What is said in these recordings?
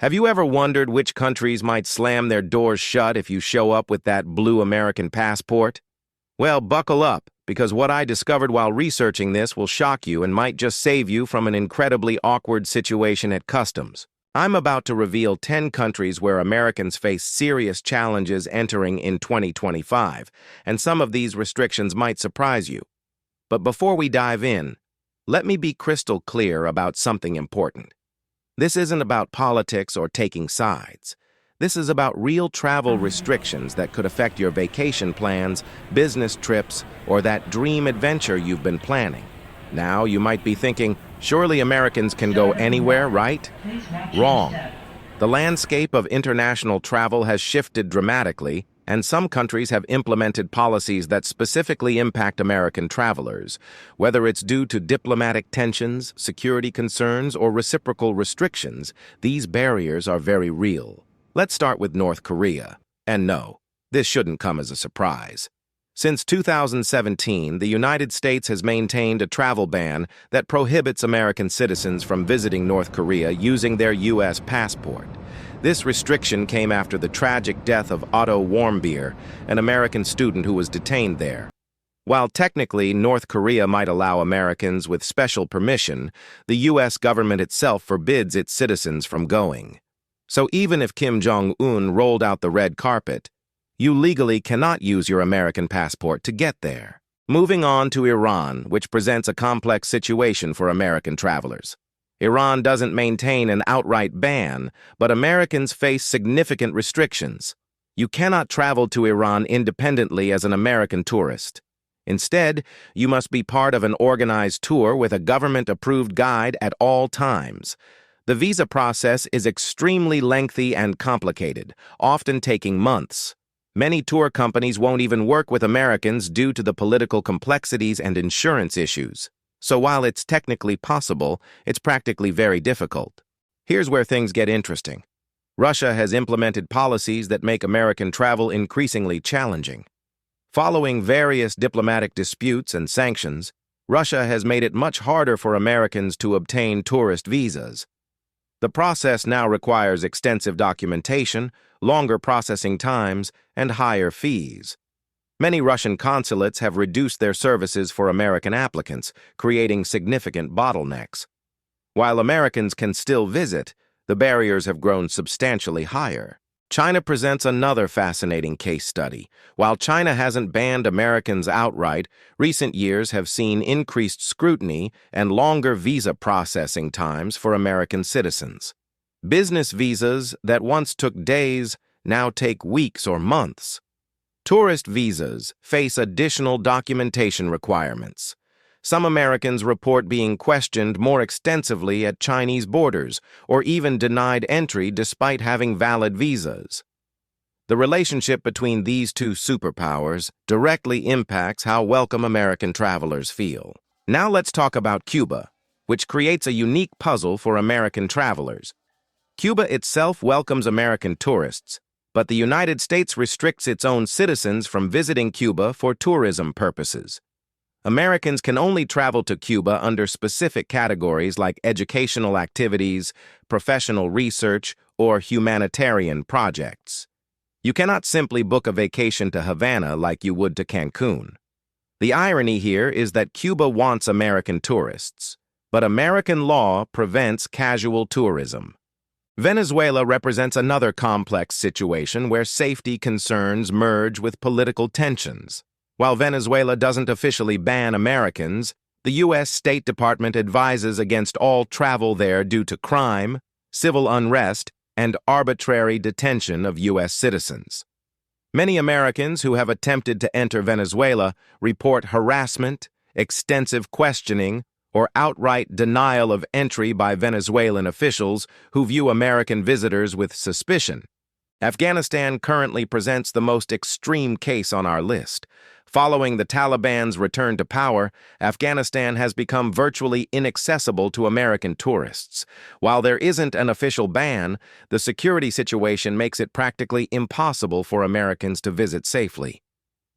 Have you ever wondered which countries might slam their doors shut if you show up with that blue American passport? Well, buckle up, because what I discovered while researching this will shock you and might just save you from an incredibly awkward situation at customs. I'm about to reveal 10 countries where Americans face serious challenges entering in 2025, and some of these restrictions might surprise you. But before we dive in, let me be crystal clear about something important. This isn't about politics or taking sides. This is about real travel restrictions that could affect your vacation plans, business trips, or that dream adventure you've been planning. Now, you might be thinking, surely Americans can go anywhere, right? Wrong. The landscape of international travel has shifted dramatically, and some countries have implemented policies that specifically impact American travelers. Whether it's due to diplomatic tensions, security concerns, or reciprocal restrictions, these barriers are very real. Let's start with North Korea. And no, this shouldn't come as a surprise. Since 2017, the United States has maintained a travel ban that prohibits American citizens from visiting North Korea using their U.S. passport. This restriction came after the tragic death of Otto Warmbier, an American student who was detained there. While technically North Korea might allow Americans with special permission, the U.S. government itself forbids its citizens from going. So even if Kim Jong-un rolled out the red carpet, you legally cannot use your American passport to get there. Moving on to Iran, which presents a complex situation for American travelers. Iran doesn't maintain an outright ban, but Americans face significant restrictions. You cannot travel to Iran independently as an American tourist. Instead, you must be part of an organized tour with a government-approved guide at all times. The visa process is extremely lengthy and complicated, often taking months. Many tour companies won't even work with Americans due to the political complexities and insurance issues. So while it's technically possible, it's practically very difficult. Here's where things get interesting. Russia has implemented policies that make American travel increasingly challenging. Following various diplomatic disputes and sanctions, Russia has made it much harder for Americans to obtain tourist visas. The process now requires extensive documentation, longer processing times, and higher fees. Many Russian consulates have reduced their services for American applicants, creating significant bottlenecks. While Americans can still visit, the barriers have grown substantially higher. China presents another fascinating case study. While China hasn't banned Americans outright, recent years have seen increased scrutiny and longer visa processing times for American citizens. Business visas that once took days now take weeks or months. Tourist visas face additional documentation requirements. Some Americans report being questioned more extensively at Chinese borders or even denied entry despite having valid visas. The relationship between these two superpowers directly impacts how welcome American travelers feel. Now let's talk about Cuba, which creates a unique puzzle for American travelers. Cuba itself welcomes American tourists, but the United States restricts its own citizens from visiting Cuba for tourism purposes. Americans can only travel to Cuba under specific categories like educational activities, professional research, or humanitarian projects. You cannot simply book a vacation to Havana like you would to Cancun. The irony here is that Cuba wants American tourists, but American law prevents casual tourism. Venezuela represents another complex situation where safety concerns merge with political tensions. While Venezuela doesn't officially ban Americans, the U.S. State Department advises against all travel there due to crime, civil unrest, and arbitrary detention of U.S. citizens. Many Americans who have attempted to enter Venezuela report harassment, extensive questioning, or outright denial of entry by Venezuelan officials who view American visitors with suspicion. Afghanistan currently presents the most extreme case on our list. Following the Taliban's return to power, Afghanistan has become virtually inaccessible to American tourists. While there isn't an official ban, the security situation makes it practically impossible for Americans to visit safely.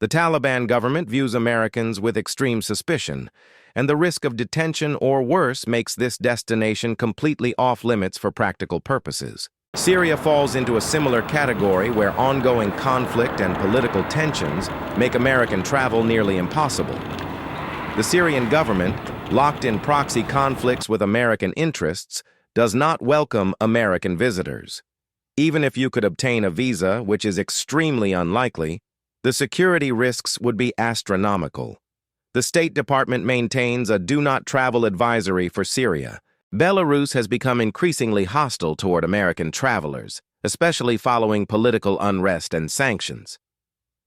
The Taliban government views Americans with extreme suspicion, and the risk of detention or worse makes this destination completely off-limits for practical purposes. Syria falls into a similar category where ongoing conflict and political tensions make American travel nearly impossible. The Syrian government, locked in proxy conflicts with American interests, does not welcome American visitors. Even if you could obtain a visa, which is extremely unlikely, the security risks would be astronomical. The State Department maintains a do-not-travel advisory for Syria. Belarus has become increasingly hostile toward American travelers, especially following political unrest and sanctions.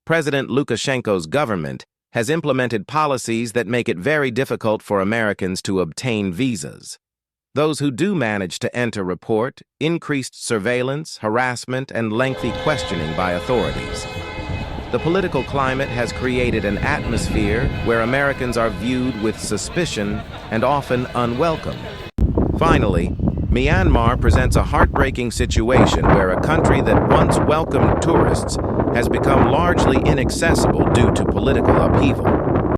President Lukashenko's government has implemented policies that make it very difficult for Americans to obtain visas. Those who do manage to enter report increased surveillance, harassment, and lengthy questioning by authorities. The political climate has created an atmosphere where Americans are viewed with suspicion and often unwelcome. Finally, Myanmar presents a heartbreaking situation where a country that once welcomed tourists has become largely inaccessible due to political upheaval.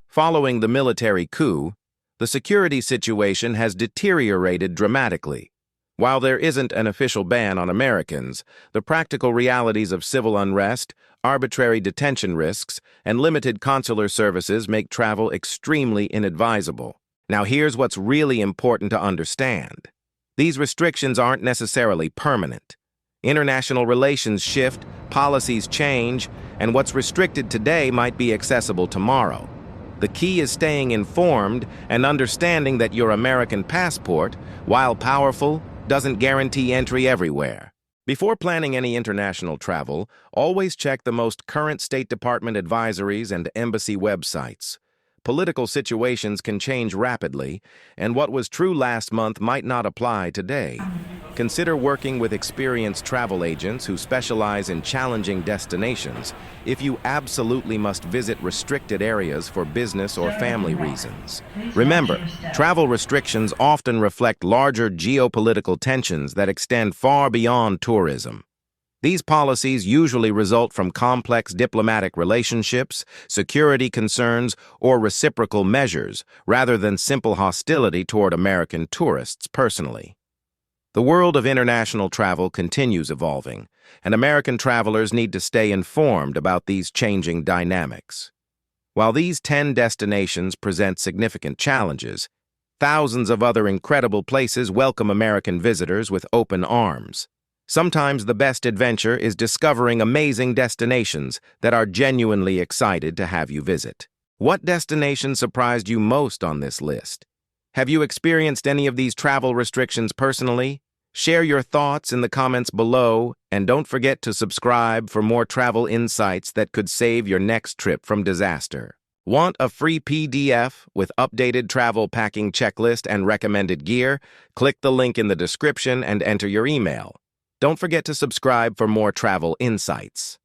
Following the military coup, the security situation has deteriorated dramatically. While there isn't an official ban on Americans, the practical realities of civil unrest, arbitrary detention risks, and limited consular services make travel extremely inadvisable. Now here's what's really important to understand. These restrictions aren't necessarily permanent. International relations shift, policies change, and what's restricted today might be accessible tomorrow. The key is staying informed and understanding that your American passport, while powerful, doesn't guarantee entry everywhere. Before planning any international travel, always check the most current State Department advisories and embassy websites. Political situations can change rapidly, and what was true last month might not apply today. Consider working with experienced travel agents who specialize in challenging destinations if you absolutely must visit restricted areas for business or family reasons. Remember, travel restrictions often reflect larger geopolitical tensions that extend far beyond tourism. These policies usually result from complex diplomatic relationships, security concerns, or reciprocal measures, rather than simple hostility toward American tourists personally. The world of international travel continues evolving, and American travelers need to stay informed about these changing dynamics. While these 10 destinations present significant challenges, thousands of other incredible places welcome American visitors with open arms. Sometimes the best adventure is discovering amazing destinations that are genuinely excited to have you visit. What destination surprised you most on this list? Have you experienced any of these travel restrictions personally? Share your thoughts in the comments below, and don't forget to subscribe for more travel insights that could save your next trip from disaster. Want a free PDF with updated travel packing checklist and recommended gear? Click the link in the description and enter your email. Don't forget to subscribe for more travel insights.